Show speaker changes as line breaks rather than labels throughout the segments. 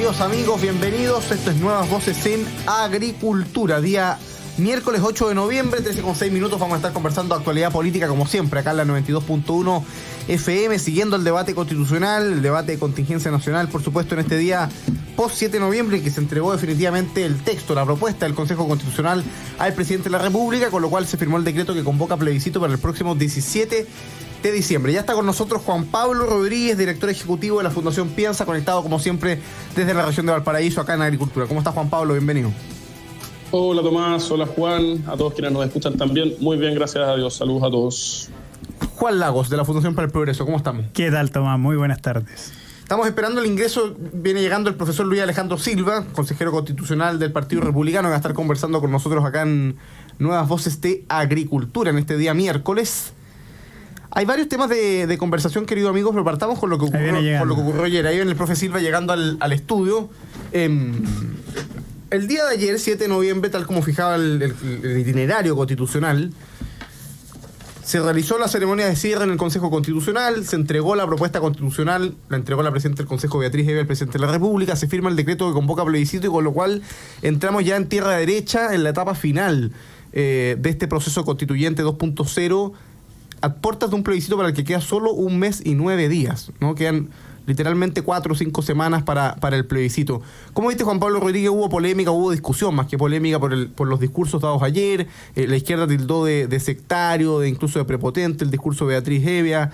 queridos amigos, bienvenidos. Esto es Nuevas Voces en Agricultura, día miércoles 8 de noviembre, 13:06. Vamos a estar conversando actualidad política como siempre acá en la 92.1 FM, siguiendo el debate constitucional, el debate de contingencia nacional, por supuesto, en este día post 7 de noviembre, en que se entregó definitivamente el texto, la propuesta del Consejo Constitucional al presidente de la República, con lo cual se firmó el decreto que convoca plebiscito para el próximo 17 de diciembre. Ya está con nosotros Juan Pablo Rodríguez, director ejecutivo de la Fundación Piensa, conectado como siempre desde la región de Valparaíso, acá en Agricultura. ¿Cómo está, Juan Pablo? Bienvenido.
Hola Tomás, hola Juan, a todos quienes nos escuchan también. Muy bien, gracias a Dios. Saludos a todos.
Juan Lagos, de la Fundación para el Progreso, ¿cómo estamos?
¿Qué tal, Tomás? Muy buenas tardes.
Estamos esperando el ingreso, viene llegando el profesor Luis Alejandro Silva, consejero constitucional del Partido Republicano, que va a estar conversando con nosotros acá en Nuevas Voces de Agricultura en este día miércoles. Hay varios temas de conversación, queridos amigos, pero partamos con lo que ocurrió ayer. Ahí viene el profe Silva llegando al estudio. El día de ayer, 7 de noviembre, tal como fijaba el itinerario constitucional, se realizó la ceremonia de cierre en el Consejo Constitucional, se entregó la propuesta constitucional, la entregó la presidenta del Consejo, Beatriz Hevia, al presidente de la República, se firma el decreto que convoca plebiscito, y con lo cual entramos ya en tierra derecha, en la etapa final de este proceso constituyente 2.0, a puertas de un plebiscito para el que queda solo 1 mes y 9 días, ¿no? Quedan literalmente 4 o 5 semanas para el plebiscito. ¿Cómo viste, Juan Pablo Rodríguez? Hubo polémica, hubo discusión, más que polémica por los discursos dados ayer. La izquierda tildó de sectario, incluso de prepotente el discurso de Beatriz Hevia.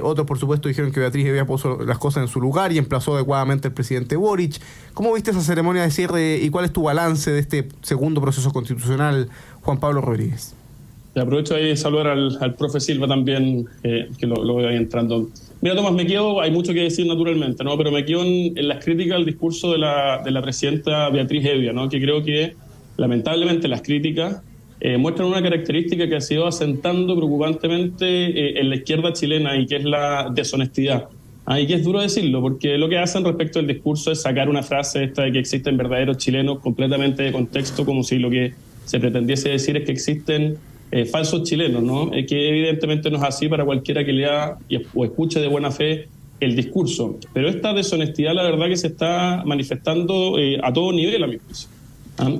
Otros, por supuesto, dijeron que Beatriz Hevia puso las cosas en su lugar y emplazó adecuadamente al presidente Boric. ¿Cómo viste esa ceremonia de cierre y cuál es tu balance de este segundo proceso constitucional, Juan Pablo Rodríguez?
Te aprovecho ahí de saludar al profe Silva también, que lo veo ahí entrando. Mira, Tomás, hay mucho que decir naturalmente, ¿no? Pero me quedo en las críticas al discurso de la presidenta Beatriz Hevia, ¿no? Que creo que lamentablemente las críticas muestran una característica que ha sido asentando preocupantemente en la izquierda chilena, y que es la deshonestidad. Y que es duro decirlo, porque lo que hacen respecto al discurso es sacar una frase esta de que existen verdaderos chilenos completamente de contexto, como si lo que se pretendiese decir es que existen falsos chilenos, ¿no? Que evidentemente no es así para cualquiera que lea o escuche de buena fe el discurso. Pero esta deshonestidad, la verdad, que se está manifestando a todo nivel, a mi juicio.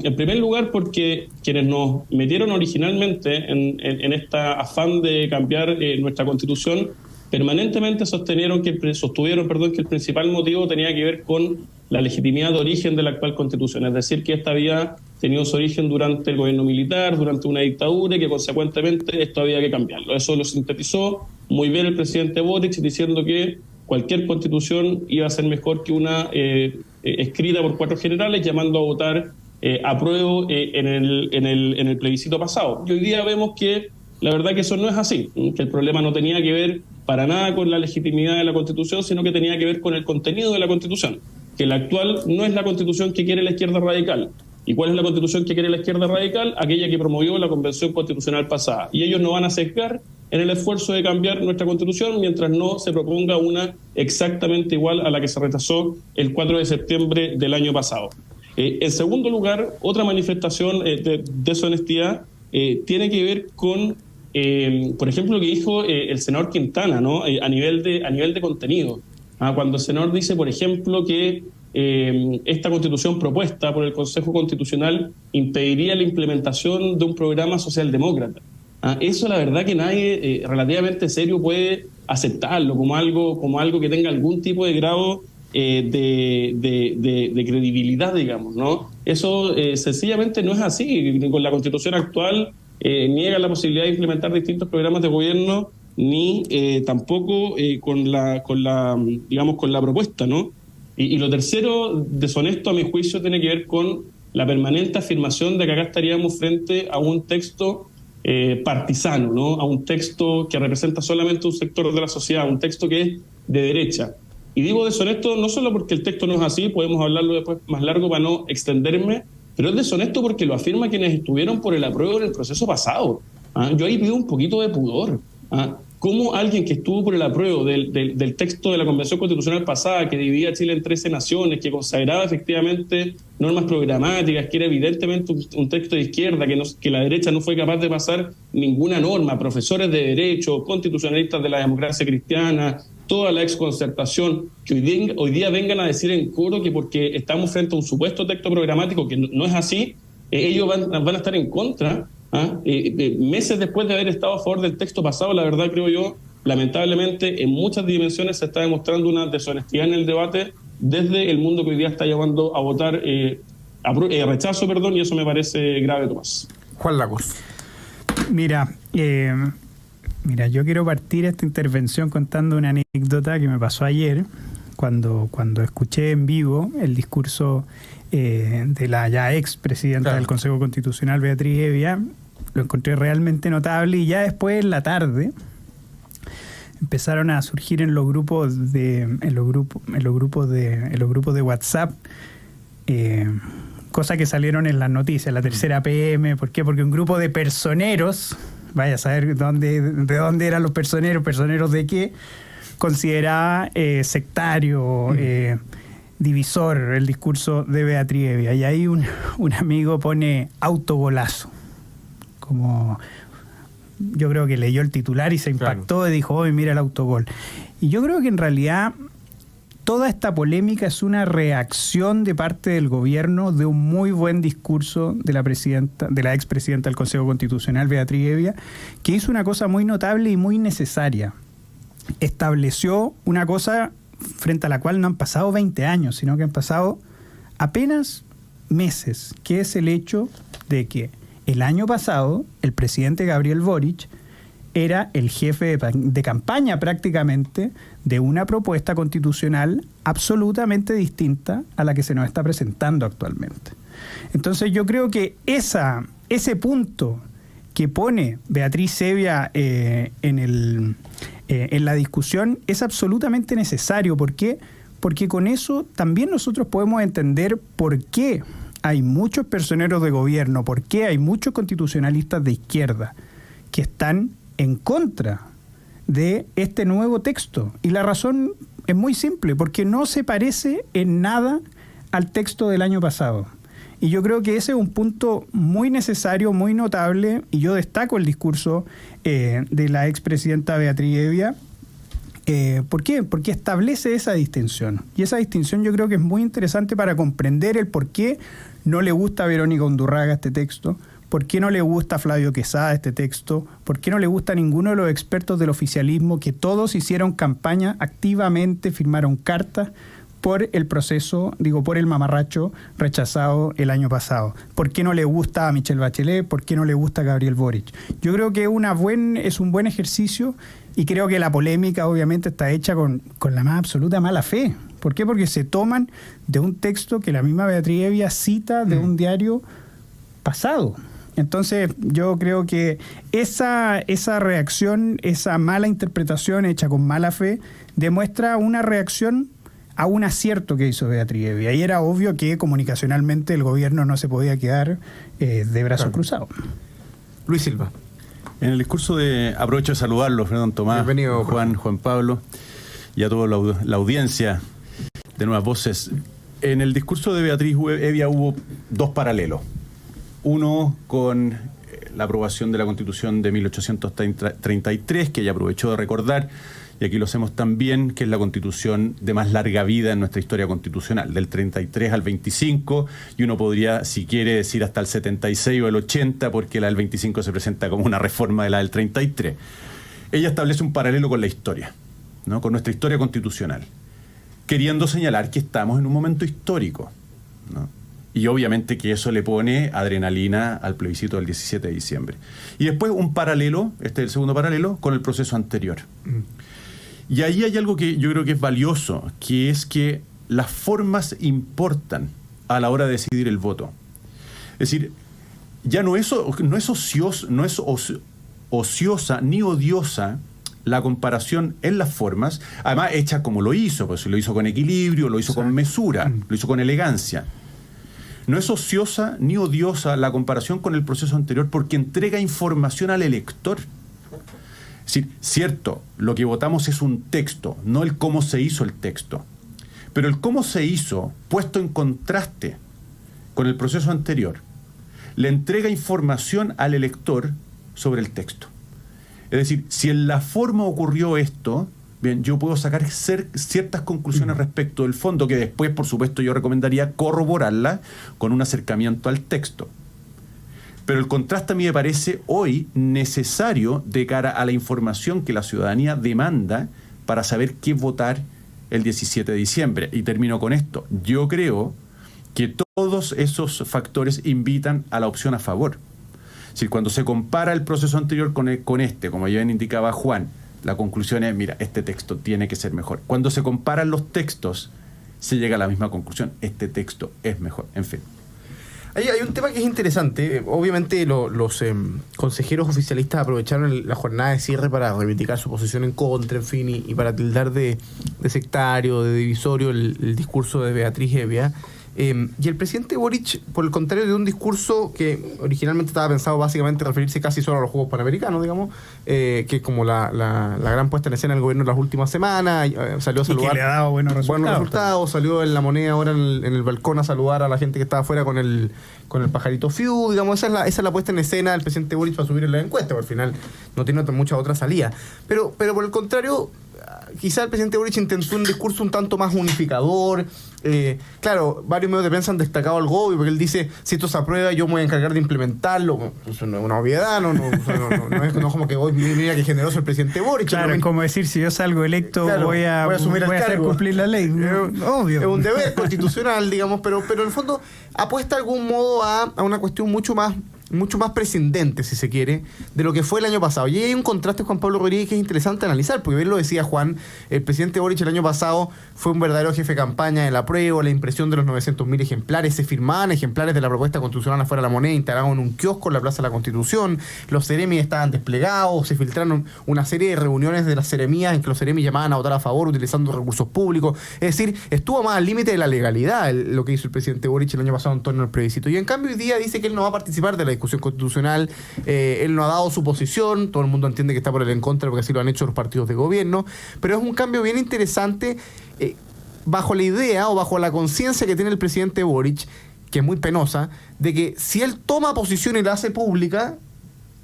En primer lugar, porque quienes nos metieron originalmente en este afán de cambiar nuestra Constitución, permanentemente sostuvieron que el principal motivo tenía que ver con la legitimidad de origen de la actual Constitución, es decir, que esta había tenido su origen durante el gobierno militar, durante una dictadura, y que consecuentemente esto había que cambiarlo. Eso lo sintetizó muy bien el presidente Boric, diciendo que cualquier Constitución iba a ser mejor que una escrita por 4 generales, llamando a votar apruebo en el plebiscito pasado. Y hoy día vemos que la verdad que eso no es así, que el problema no tenía que ver para nada con la legitimidad de la Constitución, sino que tenía que ver con el contenido de la Constitución, que la actual no es la Constitución que quiere la izquierda radical. ¿Y cuál es la Constitución que quiere la izquierda radical? Aquella que promovió la Convención Constitucional pasada. Y ellos no van a cesar en el esfuerzo de cambiar nuestra Constitución mientras no se proponga una exactamente igual a la que se rechazó el 4 de septiembre del año pasado. En segundo lugar, otra manifestación de deshonestidad tiene que ver con, por ejemplo, lo que dijo el senador Quintana, ¿no? A nivel de contenido. Cuando el senador dice, por ejemplo, que esta Constitución propuesta por el Consejo Constitucional impediría la implementación de un programa socialdemócrata. Eso, la verdad, que nadie relativamente serio puede aceptarlo como algo que tenga algún tipo de grado de credibilidad, digamos, ¿no? Eso sencillamente no es así. Con la Constitución actual niega la posibilidad de implementar distintos programas de gobierno, ni tampoco con la propuesta, ¿no? Y lo tercero, deshonesto a mi juicio, tiene que ver con la permanente afirmación de que acá estaríamos frente a un texto partisano, ¿no? A un texto que representa solamente un sector de la sociedad, un texto que es de derecha. Y digo deshonesto no solo porque el texto no es así, podemos hablarlo después más largo para no extenderme, pero es deshonesto porque lo afirma quienes estuvieron por el apruebo en el proceso pasado. Yo ahí pido un poquito de pudor. ¿Cómo alguien que estuvo por el apruebo del texto de la Convención Constitucional pasada, que dividía a Chile en 13 naciones, que consagraba efectivamente normas programáticas, que era evidentemente un texto de izquierda, que la derecha no fue capaz de pasar ninguna norma, profesores de derecho, constitucionalistas de la democracia cristiana, toda la exconcertación, que hoy día vengan a decir en coro que porque estamos frente a un supuesto texto programático que no es así, ellos van a estar en contra, meses después de haber estado a favor del texto pasado. La verdad, creo yo, lamentablemente, en muchas dimensiones se está demostrando una deshonestidad en el debate desde el mundo que hoy día está llevando a votar rechazo, y eso me parece grave, Tomás.
Juan Lagos.
Mira, yo quiero partir esta intervención contando una anécdota que me pasó ayer cuando escuché en vivo el discurso de la ya ex presidenta del Consejo Constitucional, Beatriz Hevia. Lo encontré realmente notable, y ya después en la tarde empezaron a surgir en los grupos de WhatsApp cosas que salieron en las noticias, la tercera PM. ¿Por qué? Porque un grupo de personeros, vaya a saber de dónde eran los personeros de qué, consideraba sectario, divisor el discurso de Beatriz Hevia. Y ahí un amigo pone autogolazo. Como yo creo que leyó el titular y se impactó, y dijo, ¡oye, mira el autogol! Y yo creo que en realidad toda esta polémica es una reacción de parte del gobierno de un muy buen discurso de la expresidenta del Consejo Constitucional, Beatriz Hevia, que hizo una cosa muy notable y muy necesaria. Estableció una cosa frente a la cual no han pasado 20 años, sino que han pasado apenas meses, que es el hecho de que el año pasado el presidente Gabriel Boric era el jefe de campaña prácticamente de una propuesta constitucional absolutamente distinta a la que se nos está presentando actualmente. Entonces yo creo que ese punto que pone Beatriz Hevia en la discusión es absolutamente necesario. ¿Por qué? Porque con eso también nosotros podemos entender por qué hay muchos personeros de gobierno, por qué hay muchos constitucionalistas de izquierda que están en contra de este nuevo texto. Y la razón es muy simple, porque no se parece en nada al texto del año pasado. Y yo creo que ese es un punto muy necesario, muy notable, y yo destaco el discurso de la expresidenta Beatriz Hevia. ¿Por qué? Porque establece esa distinción. Y esa distinción yo creo que es muy interesante para comprender el por qué no le gusta a Verónica Undurraga este texto, por qué no le gusta a Flavio Quesada este texto, por qué no le gusta a ninguno de los expertos del oficialismo, que todos hicieron campaña activamente, firmaron cartas por el proceso, por el mamarracho rechazado el año pasado. ¿Por qué no le gusta a Michelle Bachelet? ¿Por qué no le gusta a Gabriel Boric? Yo creo que es un buen ejercicio, y creo que la polémica obviamente está hecha con la más absoluta mala fe. ¿Por qué? Porque se toman de un texto que la misma Beatriz Hevia cita de un diario pasado. Entonces yo creo que esa reacción, esa mala interpretación hecha con mala fe, demuestra una reacción a un acierto que hizo Beatriz Hevia. Y era obvio que comunicacionalmente el gobierno no se podía quedar de brazos cruzados.
Luis Silva.
En el discurso aprovecho de saludarlos, Fernando Tomás,
bienvenido,
Juan Pablo, y a toda la audiencia de Nuevas Voces. En el discurso de Beatriz Hevia hubo dos paralelos. Uno con la aprobación de la Constitución de 1833, que ella aprovechó de recordar, y aquí lo hacemos también, que es la Constitución de más larga vida en nuestra historia constitucional, del 33 al 25, y uno podría, si quiere, decir hasta el 76 o el 80, porque la del 25 se presenta como una reforma de la del 33. Ella establece un paralelo con la historia, ¿no? Con nuestra historia constitucional, queriendo señalar que estamos en un momento histórico, ¿no? Y obviamente que eso le pone adrenalina al plebiscito del 17 de diciembre. Y después un paralelo, este es el segundo paralelo, con el proceso anterior. Y ahí hay algo que yo creo que es valioso, que es que las formas importan a la hora de decidir el voto. Es decir, ya no es ociosa ni odiosa la comparación en las formas, además hecha como lo hizo, pues lo hizo con equilibrio, lo hizo con mesura, lo hizo con elegancia. No es ociosa ni odiosa la comparación con el proceso anterior, porque entrega información al elector. Es decir, cierto, lo que votamos es un texto, no el cómo se hizo el texto. Pero el cómo se hizo, puesto en contraste con el proceso anterior, le entrega información al elector sobre el texto. Es decir, si en la forma ocurrió esto, Bien, yo puedo sacar ciertas conclusiones respecto del fondo, que después, por supuesto, yo recomendaría corroborarla con un acercamiento al texto. Pero el contraste a mí me parece hoy necesario de cara a la información que la ciudadanía demanda para saber qué votar el 17 de diciembre. Y termino con esto. Yo creo que todos esos factores invitan a la opción a favor. Es decir, cuando se compara el proceso anterior con este, como ya bien indicaba Juan, la conclusión es, mira, este texto tiene que ser mejor. Cuando se comparan los textos, se llega a la misma conclusión, este texto es mejor. En fin.
Hay un tema que es interesante. Obviamente los consejeros oficialistas aprovecharon la jornada de cierre para reivindicar su posición en contra, en fin, y para tildar de sectario, de divisorio el discurso de Beatriz Hevia. Y el presidente Boric, por el contrario, de un discurso que originalmente estaba pensado básicamente referirse casi solo a los Juegos Panamericanos, digamos, que es como la gran puesta en escena del gobierno en las últimas semanas, salió a saludar.
Y que le ha dado buenos resultados.
Salió en La Moneda ahora en el balcón a saludar a la gente que estaba afuera con el pajarito Fiu, digamos, esa es la puesta en escena del presidente Boric para subir en la encuesta, porque al final no tiene mucha otra salida. Pero por el contrario, quizá el presidente Boric intentó un discurso un tanto más unificador. Claro, varios medios de prensa han destacado al Gobi porque él dice, si esto se aprueba yo me voy a encargar de implementarlo. Eso no es una obviedad, no es como que hoy mira que generoso el presidente Boric.
Claro, es como decir, si yo salgo electo, claro, voy a hacer cumplir la ley. Obvio.
Es un deber constitucional, digamos, pero en el fondo apuesta de algún modo a una cuestión mucho más prescindente, si se quiere, de lo que fue el año pasado. Y hay un contraste, Juan Pablo Rodríguez, que es interesante analizar, porque bien lo decía Juan, el presidente Boric el año pasado fue un verdadero jefe de campaña de la apruebo, la impresión de los 900.000 ejemplares, se firmaban ejemplares de la propuesta constitucional afuera de La Moneda, instalados en un kiosco en la Plaza de la Constitución, los Ceremis estaban desplegados, se filtraron una serie de reuniones de las Ceremías en que los Ceremis llamaban a votar a favor utilizando recursos públicos. Es decir, estuvo más al límite de la legalidad lo que hizo el presidente Boric el año pasado en torno al plebiscito. Y en cambio hoy día dice que él no va a participar de la discusión constitucional, él no ha dado su posición, todo el mundo entiende que está por el en contra porque así lo han hecho los partidos de gobierno, pero es un cambio bien interesante bajo la idea o bajo la conciencia que tiene el presidente Boric, que es muy penosa, de que si él toma posición y la hace pública,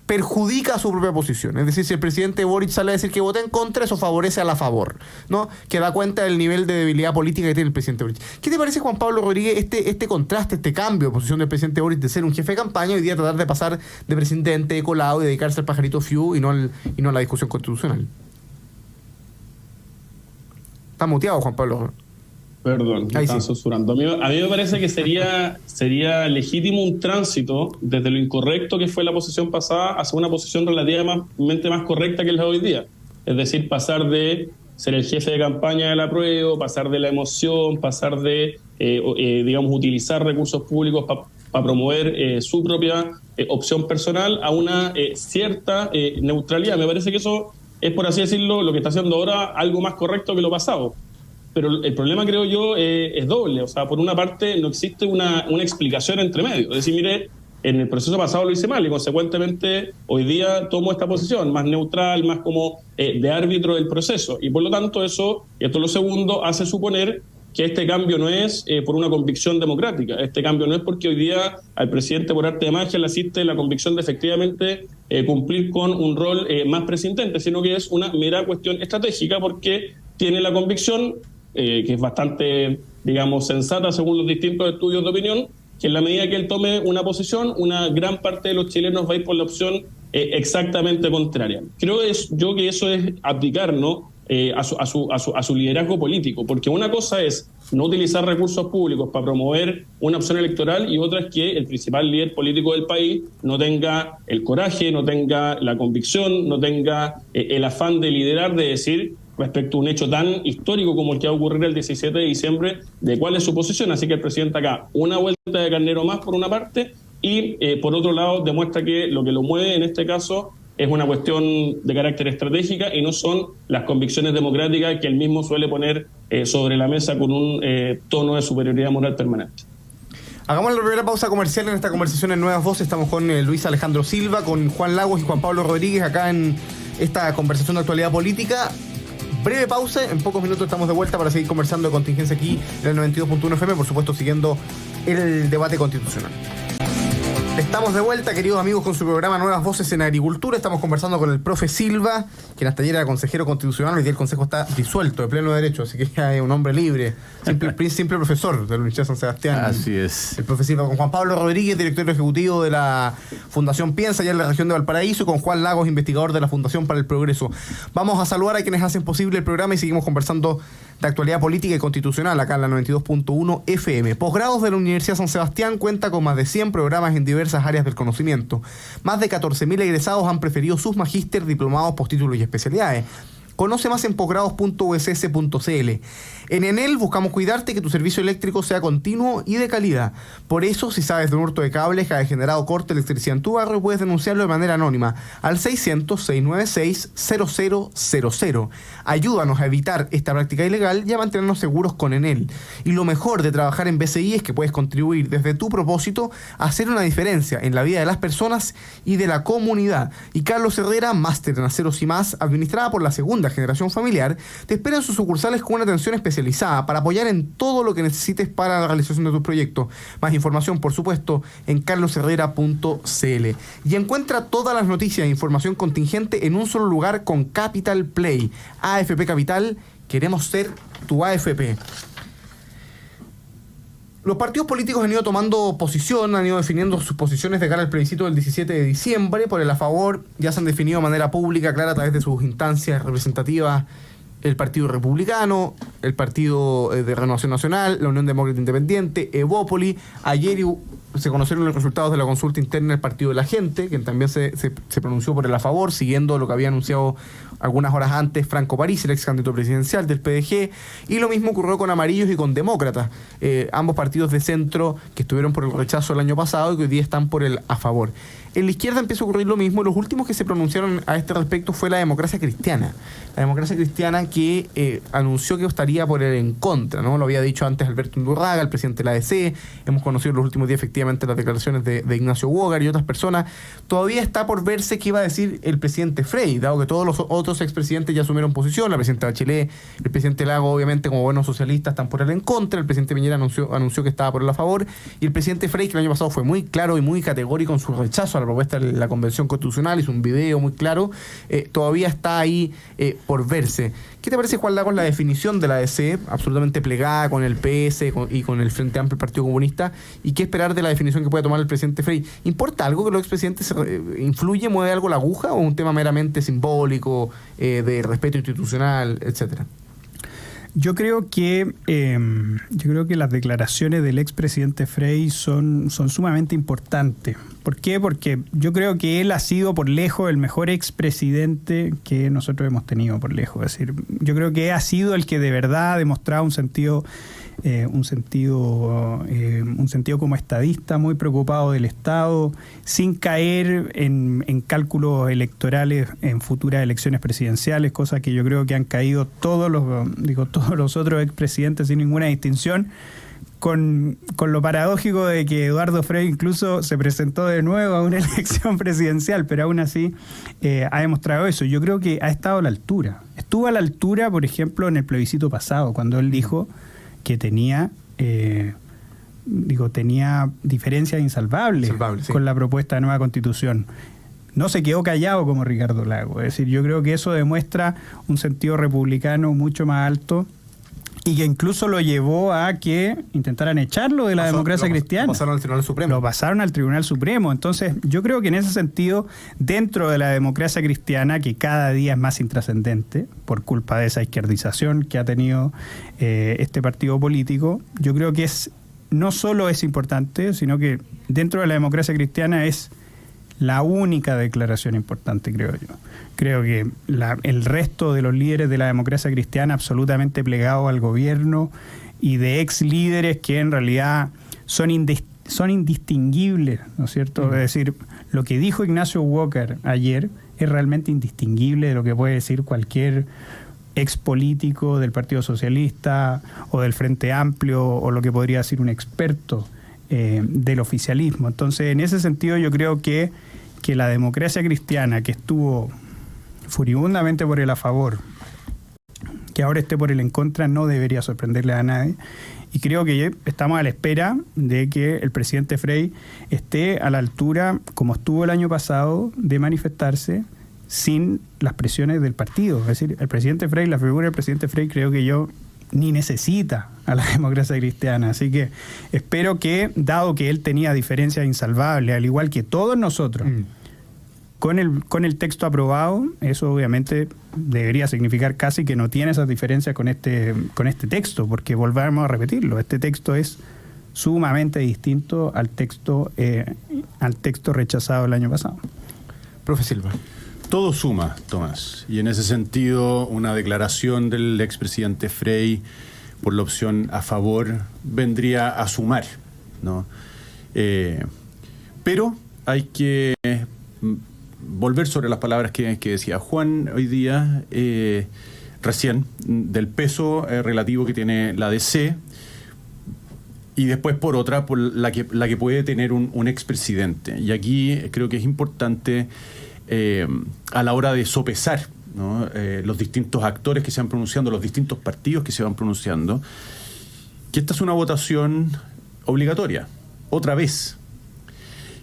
perjudica a su propia posición. Es decir, si el presidente Boric sale a decir que vota en contra, eso favorece a la favor, ¿no? Que da cuenta del nivel de debilidad política que tiene el presidente Boric. ¿Qué te parece, Juan Pablo Rodríguez, este contraste, este cambio de posición del presidente Boric de ser un jefe de campaña y hoy día tratar de pasar de presidente, de colado y dedicarse al pajarito Fiu y no a la discusión constitucional? Está muteado, Juan Pablo.
Perdón, me están censurando. A mí me parece que sería legítimo un tránsito desde lo incorrecto que fue la posición pasada hacia una posición relativamente más correcta que es la de hoy día. Es decir, pasar de ser el jefe de campaña del apruebo, pasar de la emoción, pasar de, digamos, utilizar recursos públicos para promover su propia opción personal a una cierta neutralidad. Me parece que eso es, por así decirlo, lo que está haciendo ahora algo más correcto que lo pasado. Pero el problema, creo yo, es doble. O sea, por una parte, no existe una explicación entre medio. Es decir, mire, en el proceso pasado lo hice mal y, consecuentemente, hoy día tomo esta posición más neutral, más como de árbitro del proceso. Y, por lo tanto, eso, y esto es lo segundo, hace suponer que este cambio no es por una convicción democrática. Este cambio no es porque hoy día al presidente, por arte de magia, le asiste la convicción de efectivamente cumplir con un rol más presidente, sino que es una mera cuestión estratégica porque tiene la convicción, que es bastante, digamos, sensata según los distintos estudios de opinión, que en la medida que él tome una posición, una gran parte de los chilenos va a ir por la opción exactamente contraria. Creo yo que eso es abdicar, ¿no?, a su liderazgo político, porque una cosa es no utilizar recursos públicos para promover una opción electoral y otra es que el principal líder político del país no tenga el coraje, no tenga la convicción, no tenga el afán de liderar, de decir respecto a un hecho tan histórico como el que va a ocurrir el 17 de diciembre, de cuál es su posición. Así que el presidente acá, una vuelta de carnero más por una parte y por otro lado demuestra que lo que lo mueve en este caso es una cuestión de carácter estratégica y no son las convicciones democráticas que él mismo suele poner sobre la mesa con un tono de superioridad moral permanente.
Hagamos la primera pausa comercial en esta conversación en Nuevas Voces. Estamos con Luis Alejandro Silva, con Juan Lagos y Juan Pablo Rodríguez acá en esta conversación de actualidad política. Breve pausa, en pocos minutos estamos de vuelta para seguir conversando de contingencia aquí en el 92.1 FM, por supuesto siguiendo el debate constitucional. Estamos de vuelta, queridos amigos, con su programa Nuevas Voces en Agricultura. Estamos conversando con el profe Silva, quien hasta ayer era consejero constitucional. Hoy día el consejo está disuelto, de pleno derecho, así que ya es un hombre libre, simple profesor de la Universidad de San Sebastián.
Así es.
El profe Silva, con Juan Pablo Rodríguez, director ejecutivo de la Fundación Piensa, allá en la región de Valparaíso, y con Juan Lagos, investigador de la Fundación para el Progreso. Vamos a saludar a quienes hacen posible el programa y seguimos conversando de actualidad política y constitucional acá en la 92.1 FM. Posgrados de la Universidad de San Sebastián cuenta con más de 100 programas en diversas áreas del conocimiento. Más de 14.000 egresados han preferido sus magíster, diplomados, postítulos y especialidades. Conoce más en posgrados.uss.cl. En Enel buscamos cuidarte que tu servicio eléctrico sea continuo y de calidad. Por eso, si sabes de un hurto de cables que ha generado corte de electricidad en tu barrio, puedes denunciarlo de manera anónima al 600-696-0000. Ayúdanos a evitar esta práctica ilegal y a mantenernos seguros con Enel. Y lo mejor de trabajar en BCI es que puedes contribuir desde tu propósito a hacer una diferencia en la vida de las personas y de la comunidad. Y Carlos Herrera, máster en aceros y más, administrada por la segunda generación familiar, te espera en sus sucursales con una atención especializada para apoyar en todo lo que necesites para la realización de tus proyectos. Más información, por supuesto, en carlosherrera.cl. Y encuentra todas las noticias e información contingente en un solo lugar con Capital Play. AFP Capital, queremos ser tu AFP. Los partidos políticos han ido tomando posición, han ido definiendo sus posiciones de cara al plebiscito del 17 de diciembre. Por el a favor ya se han definido de manera pública, clara, a través de sus instancias representativas: el Partido Republicano, el Partido de Renovación Nacional, la Unión Demócrata Independiente, Evópoli. Ayer se conocieron los resultados de la consulta interna del Partido de la Gente, quien también se pronunció por el a favor, siguiendo lo que había anunciado algunas horas antes Franco París, el ex candidato presidencial del PDG. Y lo mismo ocurrió con Amarillos y con Demócratas, ambos partidos de centro que estuvieron por el rechazo el año pasado y que hoy día están por el a favor. En la izquierda empieza a ocurrir lo mismo. Los últimos que se pronunciaron a este respecto fue la Democracia Cristiana. La Democracia Cristiana que anunció que estaría por el en contra, ¿no? Lo había dicho antes Alberto Undurraga, el presidente de la ADC. Hemos conocido en los últimos días efectivamente las declaraciones de Ignacio Wogar y otras personas. Todavía está por verse qué iba a decir el presidente Frey, dado que todos los otros expresidentes ya asumieron posición. La presidenta Bachelet, el presidente Lago, obviamente como buenos socialistas, están por el en contra. El presidente Piñera anunció que estaba por el a favor. Y el presidente Frey, que el año pasado fue muy claro y muy categórico en su rechazo a la propuesta de la Convención Constitucional, hizo un video muy claro, todavía está ahí por verse. ¿Qué te parece, Juan Lagos, la definición de la ADC, absolutamente plegada con el PS y con el Frente Amplio, el Partido Comunista? ¿Y qué esperar de la definición que pueda tomar el presidente Frey? ¿Importa algo que los expresidentes influye, mueve algo la aguja, o un tema meramente simbólico, de respeto institucional, etcétera?
Yo creo que las declaraciones del expresidente Frey son sumamente importantes. ¿Por qué? Porque yo creo que él ha sido por lejos el mejor expresidente que nosotros hemos tenido por lejos. Es decir, yo creo que ha sido el que de verdad ha demostrado un sentido como estadista, muy preocupado del Estado, sin caer en cálculos electorales en futuras elecciones presidenciales, cosa que yo creo que han caído todos los otros expresidentes sin ninguna distinción, con lo paradójico de que Eduardo Frei incluso se presentó de nuevo a una elección presidencial, pero aún así ha demostrado eso. Yo creo que ha estado a la altura. Estuvo a la altura, por ejemplo, en el plebiscito pasado, cuando él dijo que tenía diferencias insalvables
sí,
con la propuesta de nueva Constitución. No se quedó callado como Ricardo Lagos. Es decir, yo creo que eso demuestra un sentido republicano mucho más alto y que incluso lo llevó a que intentaran echarlo de la democracia cristiana.
Lo pasaron al Tribunal Supremo.
Lo pasaron al Tribunal Supremo. Entonces, yo creo que en ese sentido, dentro de la democracia cristiana, que cada día es más intrascendente por culpa de esa izquierdización que ha tenido este partido político, yo creo que no solo es importante, sino que dentro de la democracia cristiana es la única declaración importante, creo yo. Creo que el resto de los líderes de la democracia cristiana absolutamente plegados al gobierno y de ex líderes que en realidad son indistinguibles, ¿no es cierto? Es decir, lo que dijo Ignacio Wogar ayer es realmente indistinguible de lo que puede decir cualquier ex político del Partido Socialista o del Frente Amplio o lo que podría decir un experto del oficialismo. Entonces, en ese sentido, yo creo que la democracia cristiana, que estuvo furibundamente por el a favor, que ahora esté por el en contra no debería sorprenderle a nadie. Y creo que estamos a la espera de que el presidente Frey esté a la altura, como estuvo el año pasado, de manifestarse sin las presiones del partido. Es decir, el presidente Frey, la figura del presidente Frey, creo que ni necesita a la democracia cristiana. Así que espero que, dado que él tenía diferencias insalvables, al igual que todos nosotros, con el texto aprobado, eso obviamente debería significar casi que no tiene esas diferencias con este texto, porque volvamos a repetirlo, este texto es sumamente distinto al texto rechazado el año pasado.
Profe Silva.
Todo suma, Tomás, y en ese sentido una declaración del expresidente Frey por la opción a favor vendría a sumar, ¿no? Pero hay que volver sobre las palabras que decía Juan hoy día, recién, del peso relativo que tiene la DC, y después por otra, por la que puede tener un expresidente. Y aquí creo que es importante, a la hora de sopesar, ¿no?, los distintos actores que se van pronunciando, los distintos partidos que se van pronunciando, que esta es una votación obligatoria, otra vez.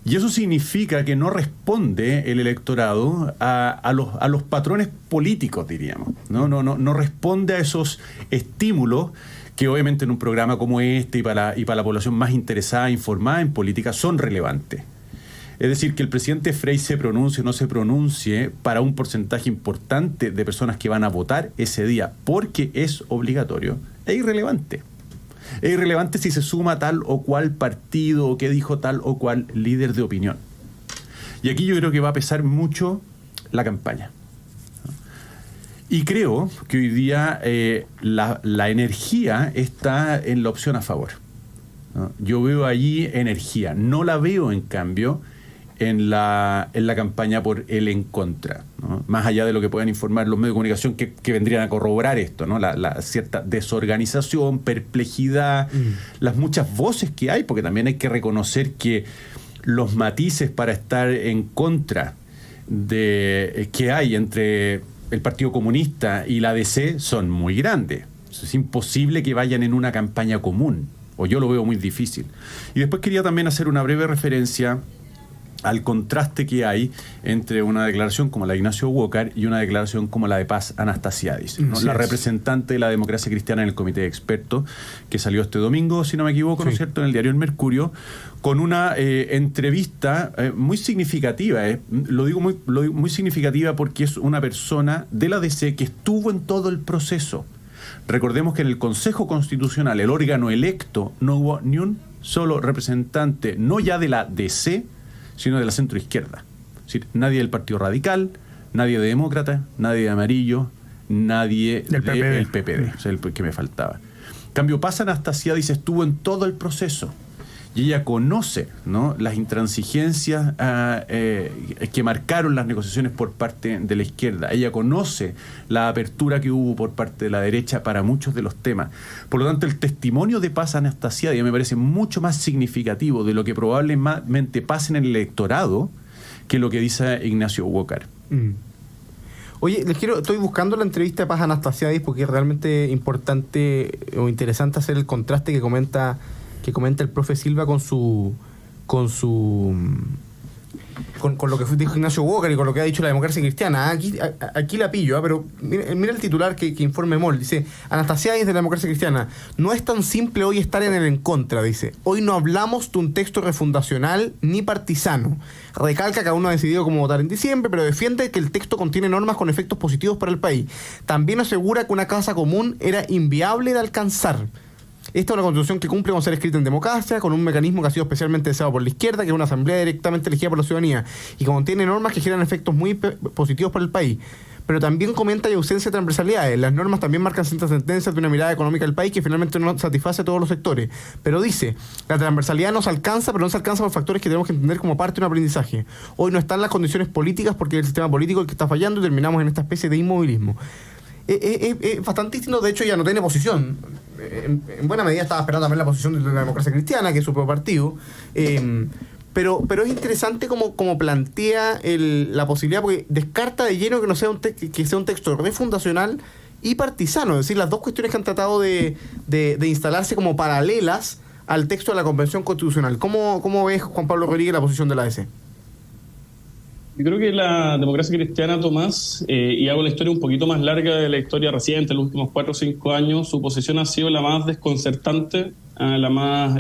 Y eso significa que no responde el electorado a los patrones políticos, diríamos. No responde a esos estímulos que obviamente en un programa como este y para la población más interesada e informada en política son relevantes. Es decir, que el presidente Frey se pronuncie o no se pronuncie para un porcentaje importante de personas que van a votar ese día porque es obligatorio, es irrelevante. Es irrelevante si se suma tal o cual partido o qué dijo tal o cual líder de opinión. Y aquí yo creo que va a pesar mucho la campaña. Y creo que hoy día la energía está en la opción a favor, ¿no? Yo veo allí energía. No la veo, en cambio, en la campaña por el en contra, ¿no? Más allá de lo que puedan informar los medios de comunicación que vendrían a corroborar esto, ¿no? La cierta desorganización, perplejidad, las muchas voces que hay, porque también hay que reconocer que los matices para estar en contra de que hay entre el Partido Comunista y la DC son muy grandes. Es imposible que vayan en una campaña común, o yo lo veo muy difícil. Y después quería también hacer una breve referencia al contraste que hay entre una declaración como la de Ignacio Walker y una declaración como la de Paz Anastasiadis, ¿no? La representante de la democracia cristiana en el comité de expertos, que salió este domingo, si no me equivoco, ¿no es cierto?, en el diario El Mercurio, con una entrevista muy significativa. Lo digo muy significativa porque es una persona de la DC que estuvo en todo el proceso. Recordemos que en el Consejo Constitucional, el órgano electo, no hubo ni un solo representante, no ya de la DC, sino de la centroizquierda. Es decir, nadie del Partido Radical, nadie de Demócrata, nadie de Amarillo, nadie del PPD, o sea, el que me faltaba. En cambio, Paz Anastasiadis estuvo en todo el proceso y ella conoce, ¿no?, las intransigencias que marcaron las negociaciones por parte de la izquierda. Ella conoce la apertura que hubo por parte de la derecha para muchos de los temas. Por lo tanto, el testimonio de Paz Anastasiadis me parece mucho más significativo de lo que probablemente pase en el electorado que lo que dice Ignacio Walker.
Oye, estoy buscando la entrevista de Paz Anastasiadis porque es realmente importante o interesante hacer el contraste que comenta el profe Silva con lo que dijo Ignacio Walker y con lo que ha dicho la democracia cristiana. Aquí la pillo, pero mira el titular que informe MOL. Dice: Anastasiadis de la democracia cristiana: no es tan simple hoy estar en el en contra, dice. Hoy no hablamos de un texto refundacional ni partisano. Recalca que aún no ha decidido cómo votar en diciembre, pero defiende que el texto contiene normas con efectos positivos para el país. También asegura que una casa común era inviable de alcanzar. Esta es una constitución que cumple con ser escrita en democracia, con un mecanismo que ha sido especialmente deseado por la izquierda, que es una asamblea directamente elegida por la ciudadanía, y contiene normas que generan efectos muy positivos para el país. Pero también comenta y ausencia de transversalidades. Las normas también marcan ciertas sentencias de una mirada económica del país que finalmente no satisface a todos los sectores. Pero dice, la transversalidad nos alcanza, pero no se alcanza por factores que tenemos que entender como parte de un aprendizaje. Hoy no están las condiciones políticas porque es el sistema político el que está fallando y terminamos en esta especie de inmovilismo. Es bastante distinto. De hecho, ya no tiene posición. En buena medida estaba esperando también la posición de la democracia cristiana, que es su propio partido. Pero es interesante como plantea la posibilidad, porque descarta de lleno que no sea que sea un texto refundacional y partisano, es decir, las dos cuestiones que han tratado de instalarse como paralelas al texto de la Convención Constitucional. ¿Cómo ves, Juan Pablo Rodríguez, la posición de la ADC?
Yo creo que la democracia cristiana, Tomás, y hago la historia un poquito más larga de la historia reciente, los últimos 4 o 5 años, su posición ha sido la más desconcertante, la más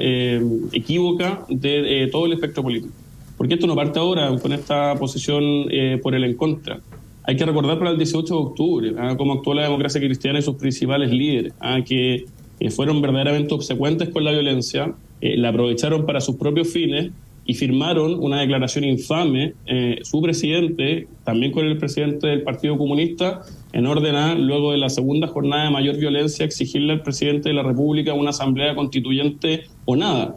equívoca de todo el espectro político. Porque esto no parte ahora con esta posición por el en contra. Hay que recordar para el 18 de octubre cómo actuó la democracia cristiana y sus principales líderes, que fueron verdaderamente obsecuentes con la violencia, la aprovecharon para sus propios fines y firmaron una declaración infame, su presidente, también con el presidente del Partido Comunista, en orden a, luego de la segunda jornada de mayor violencia, exigirle al presidente de la República una asamblea constituyente o nada,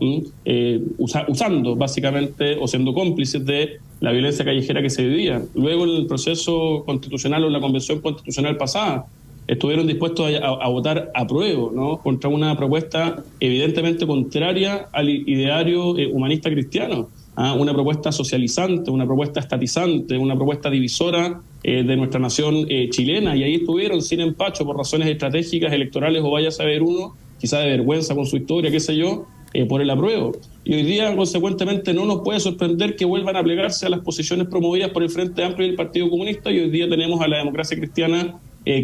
usando básicamente o siendo cómplices de la violencia callejera que se vivía. Luego en el proceso constitucional o en la convención constitucional pasada, estuvieron dispuestos a votar a prueba, ¿no?, contra una propuesta evidentemente contraria al ideario humanista cristiano, una propuesta socializante, una propuesta estatizante, una propuesta divisora de nuestra nación chilena, y ahí estuvieron sin empacho por razones estratégicas, electorales o vaya a saber uno, quizá de vergüenza con su historia, qué sé yo, por el apruebo. Y hoy día, consecuentemente, no nos puede sorprender que vuelvan a plegarse a las posiciones promovidas por el Frente Amplio y el Partido Comunista, y hoy día tenemos a la democracia cristiana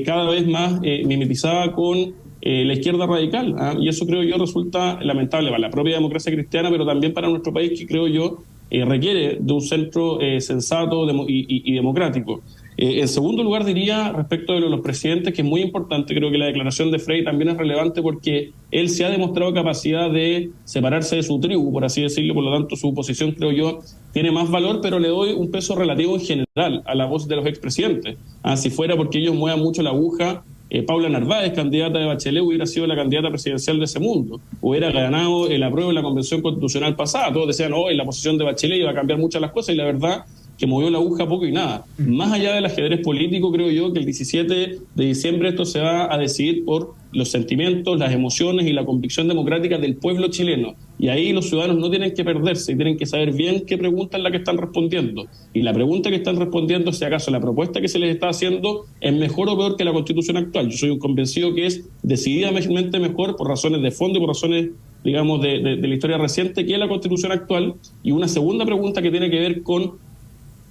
cada vez más mimetizada con la izquierda radical, y eso creo yo resulta lamentable para la propia democracia cristiana, pero también para nuestro país, que creo yo requiere de un centro sensato y democrático. En segundo lugar, diría respecto de los presidentes, que es muy importante, creo que la declaración de Frei también es relevante porque él se ha demostrado capacidad de separarse de su tribu, por así decirlo, por lo tanto su posición, creo yo, tiene más valor, pero le doy un peso relativo en general a la voz de los expresidentes. Si fuera porque ellos muevan mucho la aguja, Paula Narváez, candidata de Bachelet, hubiera sido la candidata presidencial de ese mundo, hubiera ganado el apruebo en la Convención Constitucional pasada. Todos decían, en la posición de Bachelet iba a cambiar muchas las cosas, y la verdad que movió la aguja poco y nada. Más allá del ajedrez político, creo yo que el 17 de diciembre esto se va a decidir por los sentimientos, las emociones y la convicción democrática del pueblo chileno. Y ahí los ciudadanos no tienen que perderse y tienen que saber bien qué pregunta es la que están respondiendo. Y la pregunta que están respondiendo es si acaso la propuesta que se les está haciendo es mejor o peor que la Constitución actual. Yo soy un convencido que es decididamente mejor por razones de fondo y por razones, digamos, de la historia reciente que la Constitución actual. Y una segunda pregunta que tiene que ver con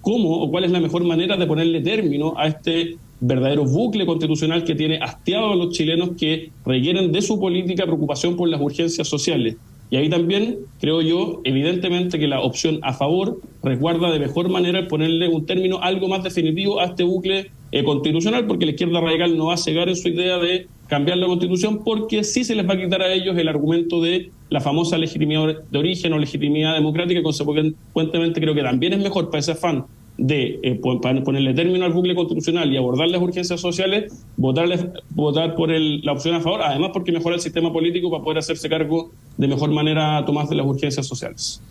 cómo o cuál es la mejor manera de ponerle término a este verdadero bucle constitucional que tiene hastiado a los chilenos que requieren de su política preocupación por las urgencias sociales. Y ahí también, creo yo, evidentemente que la opción a favor resguarda de mejor manera el ponerle un término algo más definitivo a este bucle constitucional, porque la izquierda radical no va a cegar en su idea de cambiar la Constitución, porque sí se les va a quitar a ellos el argumento de la famosa legitimidad de origen o legitimidad democrática, y consecuentemente creo que también es mejor para ese afán de ponerle término al bucle constitucional y abordar las urgencias sociales, votar por la opción a favor, además porque mejora el sistema político para poder hacerse cargo de mejor manera, Tomás, de las urgencias sociales.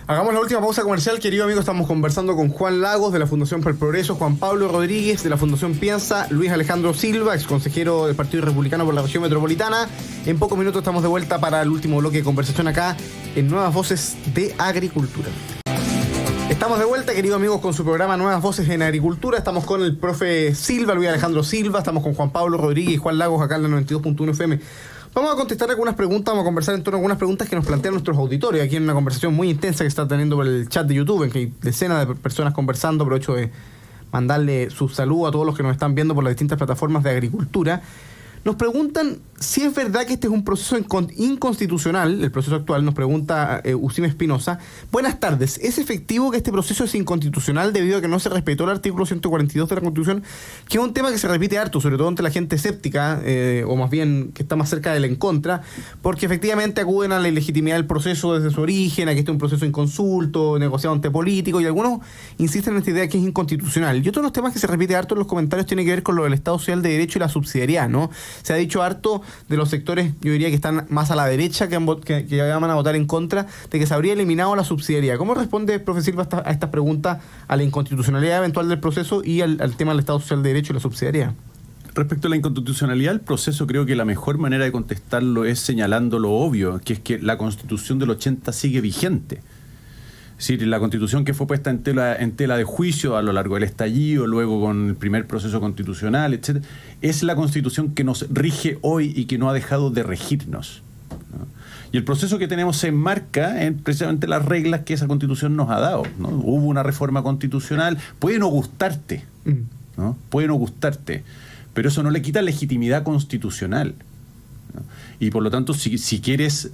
Hagamos la última pausa comercial, querido amigo. Estamos conversando con Juan Lagos, de la Fundación para el Progreso, Juan Pablo Rodríguez, de la Fundación Piensa, Luis Alejandro Silva, ex consejero del Partido Republicano por la región metropolitana. En pocos minutos estamos de vuelta para el último bloque de conversación acá en Nuevas Voces de Agricultura. Estamos de vuelta, queridos amigos, con su programa Nuevas Voces en Agricultura. Estamos con el profe Silva, Luis Alejandro Silva, estamos con Juan Pablo Rodríguez y Juan Lagos acá en la 92.1 FM. Vamos a contestar algunas preguntas, vamos a conversar en torno a algunas preguntas que nos plantean nuestros auditorios. Aquí en una conversación muy intensa que está teniendo por el chat de YouTube, en que hay decenas de personas conversando. Aprovecho de mandarle su saludo a todos los que nos están viendo por las distintas plataformas de agricultura. Nos preguntan si es verdad que este es un proceso inconstitucional, el proceso actual. Nos pregunta Usime Espinosa. Buenas tardes. ¿Es efectivo que este proceso es inconstitucional debido a que no se respetó el artículo 142 de la Constitución? Que es un tema que se repite harto, sobre todo entre la gente escéptica, o más bien que está más cerca del en contra, porque efectivamente acuden a la ilegitimidad del proceso desde su origen, a que este es un proceso inconsulto, negociado ante políticos, y algunos insisten en esta idea que es inconstitucional. Y otro de los temas que se repite harto en los comentarios tiene que ver con lo del Estado Social de Derecho y la subsidiariedad, ¿no? Se ha dicho harto de los sectores, yo diría que están más a la derecha, que van a votar en contra, de que se habría eliminado la subsidiariedad. ¿Cómo responde, profe Silva, a esta pregunta, a la inconstitucionalidad eventual del proceso y al tema del Estado Social de Derecho y la subsidiariedad?
Respecto a la inconstitucionalidad del proceso, creo que la mejor manera de contestarlo es señalando lo obvio, que es que la Constitución del 80 sigue vigente. Es Es decir, la Constitución que fue puesta en tela de juicio a lo largo del estallido, luego con el primer proceso constitucional, etcétera, es la Constitución que nos rige hoy y que no ha dejado de regirnos, ¿no? Y el proceso que tenemos se enmarca en precisamente las reglas que esa Constitución nos ha dado, ¿no? Hubo una reforma constitucional, puede no gustarte, ¿no? Puede no gustarte, pero eso no le quita legitimidad constitucional, ¿no? Y por lo tanto, si quieres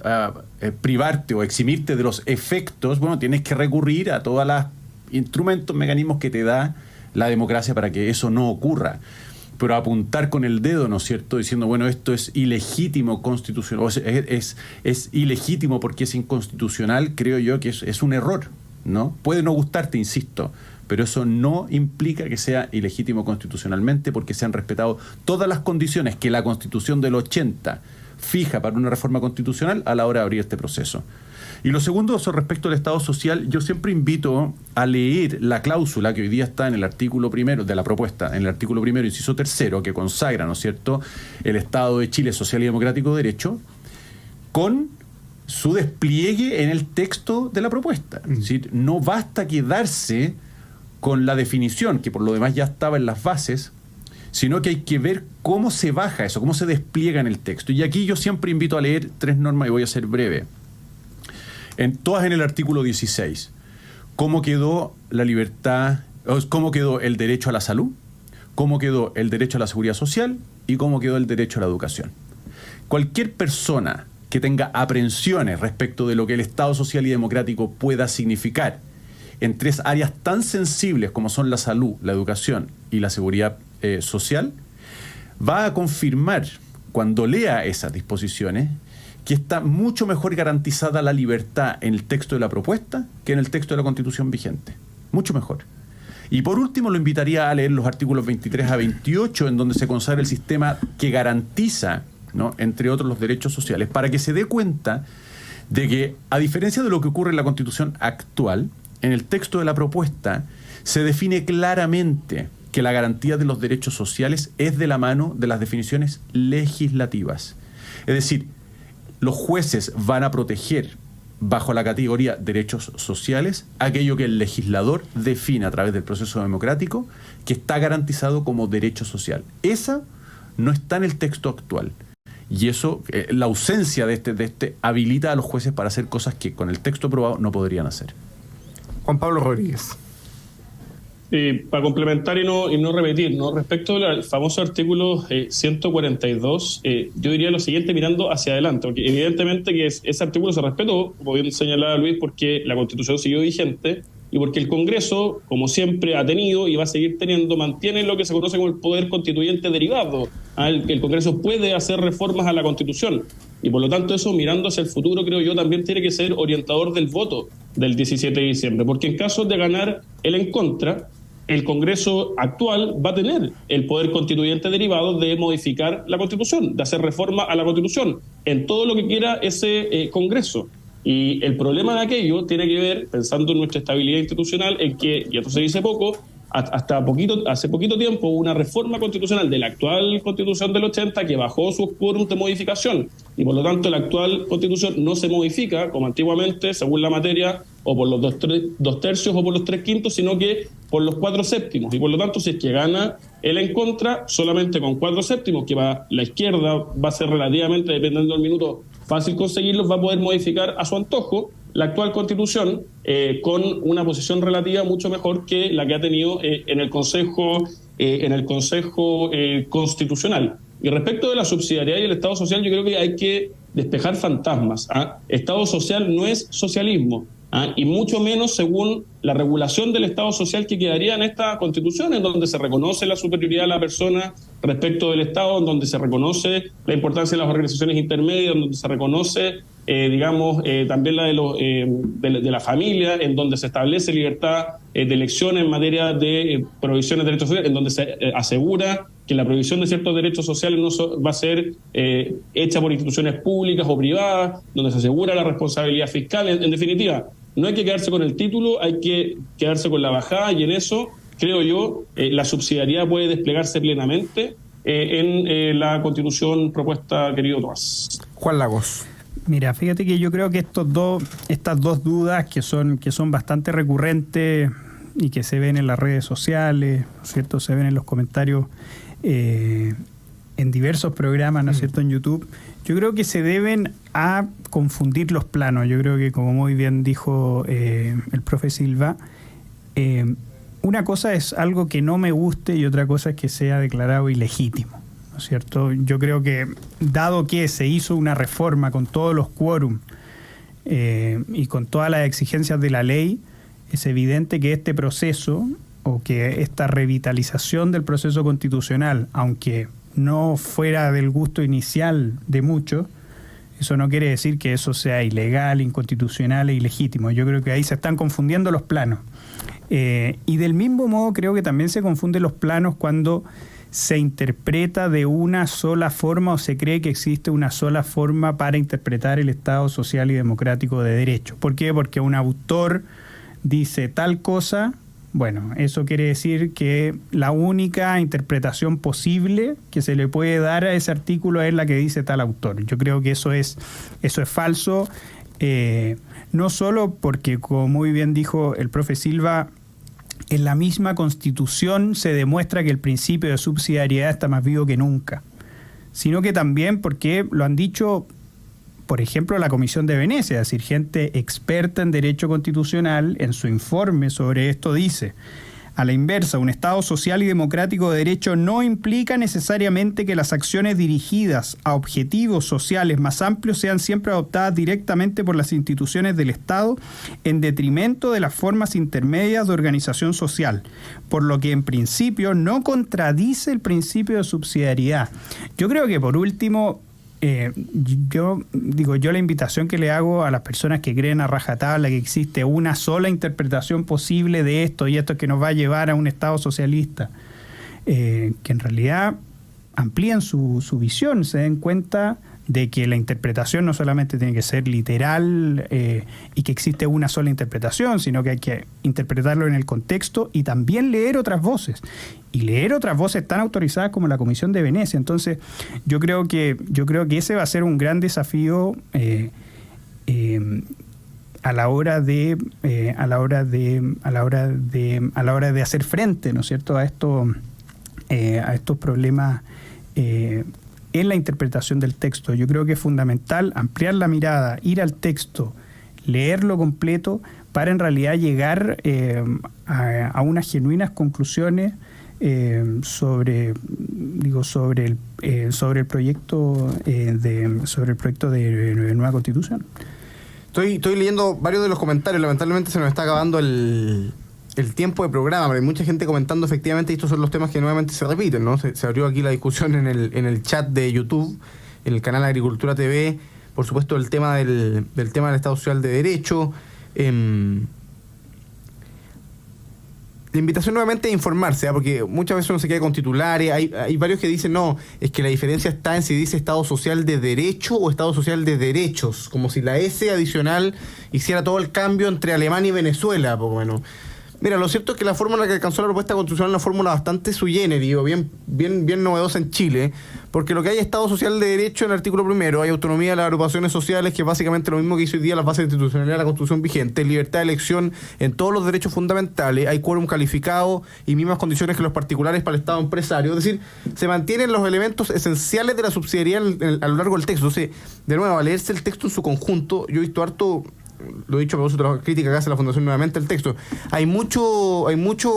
privarte o eximirte de los efectos, bueno, tienes que recurrir a todos los instrumentos, mecanismos que te da la democracia para que eso no ocurra. Pero apuntar con el dedo, ¿no es cierto?, diciendo, bueno, esto es ilegítimo constitucional, es ilegítimo porque es inconstitucional, creo yo que es un error, ¿no? Puede no gustarte, insisto, pero eso no implica que sea ilegítimo constitucionalmente, porque se han respetado todas las condiciones que la Constitución del 80 fija para una reforma constitucional a la hora de abrir este proceso. Y lo segundo, respecto al Estado social, yo siempre invito a leer la cláusula que hoy día está en el artículo primero de la propuesta, en el artículo primero, inciso tercero, que consagra, ¿no es cierto?, el Estado de Chile social y democrático de derecho, con su despliegue en el texto de la propuesta. Es decir, no basta quedarse con la definición, que por lo demás ya estaba en las bases, sino que hay que ver cómo se baja eso, cómo se despliega en el texto. Y aquí yo siempre invito a leer 3 normas, y voy a ser breve. Todas en el artículo 16. ¿Cómo quedó la libertad? ¿Cómo quedó el derecho a la salud? ¿Cómo quedó el derecho a la seguridad social? ¿Y cómo quedó el derecho a la educación? Cualquier persona que tenga aprensiones respecto de lo que el Estado social y democrático pueda significar en 3 áreas tan sensibles como son la salud, la educación y la seguridad social, va a confirmar, cuando lea esas disposiciones, que está mucho mejor garantizada la libertad en el texto de la propuesta que en el texto de la Constitución vigente. Mucho mejor. Y por último, lo invitaría a leer los artículos 23 a 28, en donde se consagra el sistema que garantiza, ¿no?, entre otros, los derechos sociales, para que se dé cuenta de que, a diferencia de lo que ocurre en la Constitución actual, en el texto de la propuesta se define claramente que la garantía de los derechos sociales es de la mano de las definiciones legislativas. Es decir, los jueces van a proteger, bajo la categoría derechos sociales, aquello que el legislador define a través del proceso democrático, que está garantizado como derecho social. Esa no está en el texto actual. Y eso, la ausencia de este habilita a los jueces para hacer cosas que con el texto aprobado no podrían hacer.
Juan Pablo Rodríguez.
Para complementar y no repetir, ¿no? Respecto al famoso artículo 142, yo diría lo siguiente mirando hacia adelante, porque evidentemente que ese artículo se respetó, como bien señalaba Luis, porque la Constitución siguió vigente y porque el Congreso, como siempre ha tenido y va a seguir teniendo, mantiene lo que se conoce como el poder constituyente derivado. El Congreso puede hacer reformas a la Constitución y por lo tanto eso, mirando hacia el futuro, creo yo, también tiene que ser orientador del voto del 17 de diciembre, porque en caso de ganar el en contra, el Congreso actual va a tener el poder constituyente derivado de modificar la Constitución, de hacer reforma a la Constitución, en todo lo que quiera ese Congreso. Y el problema de aquello tiene que ver, pensando en nuestra estabilidad institucional, en que, y esto se dice poco, hace poquito tiempo hubo una reforma constitucional de la actual Constitución del 80 que bajó sus quórums de modificación y por lo tanto la actual Constitución no se modifica como antiguamente según la materia o por los 2/3 o por los 3/5, sino que por los 4/7 y por lo tanto si es que gana el en contra solamente con 4/7, que va la izquierda va a ser relativamente, dependiendo del minuto, fácil conseguirlos, va a poder modificar a su antojo la actual Constitución con una posición relativa mucho mejor que la que ha tenido en el Consejo Constitucional. Y respecto de la subsidiariedad y el Estado social, yo creo que hay que despejar fantasmas. Estado social no es socialismo, y mucho menos según la regulación del Estado social que quedaría en esta Constitución, en donde se reconoce la superioridad de la persona respecto del Estado, en donde se reconoce la importancia de las organizaciones intermedias, en donde se reconoce también la de la familia, en donde se establece libertad de elección en materia de provisiones de derechos sociales, en donde se asegura que la provisión de ciertos derechos sociales no va a ser hecha por instituciones públicas o privadas, donde se asegura la responsabilidad fiscal. En definitiva, no hay que quedarse con el título, hay que quedarse con la bajada, y en eso, creo yo, la subsidiariedad puede desplegarse plenamente en la Constitución propuesta, querido Tomás.
Juan Lagos.
Mira, fíjate que yo creo que estas dos dudas que son bastante recurrentes y que se ven en las redes sociales, ¿no es cierto? Se ven en los comentarios en diversos programas, ¿no es cierto?, en YouTube. Yo creo que se deben a confundir los planos. Yo creo que, como muy bien dijo el profe Silva, una cosa es algo que no me guste y otra cosa es que sea declarado ilegítimo, ¿no es cierto? Yo creo que, dado que se hizo una reforma con todos los quórum y con todas las exigencias de la ley, es evidente que este proceso o que esta revitalización del proceso constitucional, aunque no fuera del gusto inicial de muchos, eso no quiere decir que eso sea ilegal, inconstitucional e ilegítimo. Yo creo que ahí se están confundiendo los planos. Y del mismo modo creo que también se confunden los planos cuando se interpreta de una sola forma o se cree que existe una sola forma para interpretar el Estado social y democrático de derecho. ¿Por qué? Porque un autor dice tal cosa. Bueno, eso quiere decir que la única interpretación posible que se le puede dar a ese artículo es la que dice tal autor. Yo creo que eso es falso, no solo porque, como muy bien dijo el profe Silva, en la misma Constitución se demuestra que el principio de subsidiariedad está más vivo que nunca, sino que también porque lo han dicho, por ejemplo, la Comisión de Venecia, es decir, gente experta en derecho constitucional, en su informe sobre esto dice: a la inversa, un Estado social y democrático de derecho no implica necesariamente que las acciones dirigidas a objetivos sociales más amplios sean siempre adoptadas directamente por las instituciones del Estado en detrimento de las formas intermedias de organización social, por lo que en principio no contradice el principio de subsidiariedad. Yo creo que, por último, yo la invitación que le hago a las personas que creen a rajatabla que existe una sola interpretación posible de esto y esto es que nos va a llevar a un Estado socialista, que en realidad amplíen su visión, se den cuenta de que la interpretación no solamente tiene que ser literal y que existe una sola interpretación, sino que hay que interpretarlo en el contexto y también leer otras voces. Y leer otras voces tan autorizadas como la Comisión de Venecia. Entonces, yo creo que ese va a ser un gran desafío a la hora de hacer frente, ¿no es cierto?, a estos problemas en la interpretación del texto. Yo creo que es fundamental ampliar la mirada, ir al texto, leerlo completo para en realidad llegar a unas genuinas conclusiones sobre el proyecto de nueva Constitución.
Estoy leyendo varios de los comentarios. Lamentablemente se nos está acabando el tiempo de programa, pero hay mucha gente comentando efectivamente, y estos son los temas que nuevamente se repiten, ¿no? Se abrió aquí la discusión en el chat de YouTube, en el canal Agricultura TV, por supuesto el tema del tema del Estado Social de Derecho. La invitación nuevamente a informarse, ¿eh? Porque muchas veces uno se queda con titulares. Hay varios que dicen, no, es que la diferencia está en si dice Estado Social de Derecho o Estado Social de Derechos, como si la S adicional hiciera todo el cambio entre Alemania y Venezuela, poco menos. Mira, lo cierto es que la fórmula que alcanzó la propuesta constitucional es una fórmula bastante sui generis, bien novedosa en Chile, porque lo que hay es Estado Social de Derecho en el artículo primero, hay autonomía de las agrupaciones sociales, que es básicamente lo mismo que hizo hoy día las bases institucionales de la Constitución vigente, libertad de elección en todos los derechos fundamentales, hay quórum calificado y mismas condiciones que los particulares para el Estado empresario, es decir, se mantienen los elementos esenciales de la subsidiariedad a lo largo del texto. Entonces, de nuevo, a leerse el texto en su conjunto, yo he visto harto, lo he dicho a propósito de la crítica que hace la Fundación nuevamente el texto, hay mucho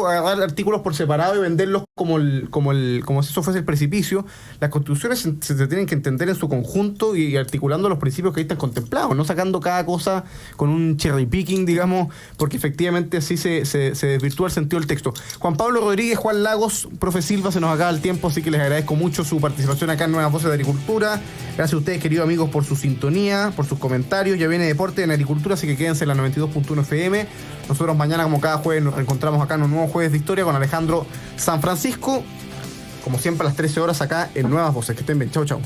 agarrar artículos por separado y venderlos como si eso fuese el precipicio. Las constituciones se tienen que entender en su conjunto y articulando los principios que ahí están contemplados, no sacando cada cosa con un cherry picking, digamos, porque efectivamente así se desvirtúa el sentido del texto. Juan Pablo Rodríguez, Juan Lagos, profe Silva, se nos acaba el tiempo, así que les agradezco mucho su participación acá en Nuevas Voces de Agricultura. Gracias a ustedes, queridos amigos, por su sintonía, por sus comentarios. Ya viene Deporte en Agricultura, así que quédense en la 92.1 FM. Nosotros mañana, como cada jueves, nos reencontramos acá en un nuevo Jueves de Historia con Alejandro San Francisco, como siempre a las 13 horas acá en Nuevas Voces. Que estén bien. Chau, chau.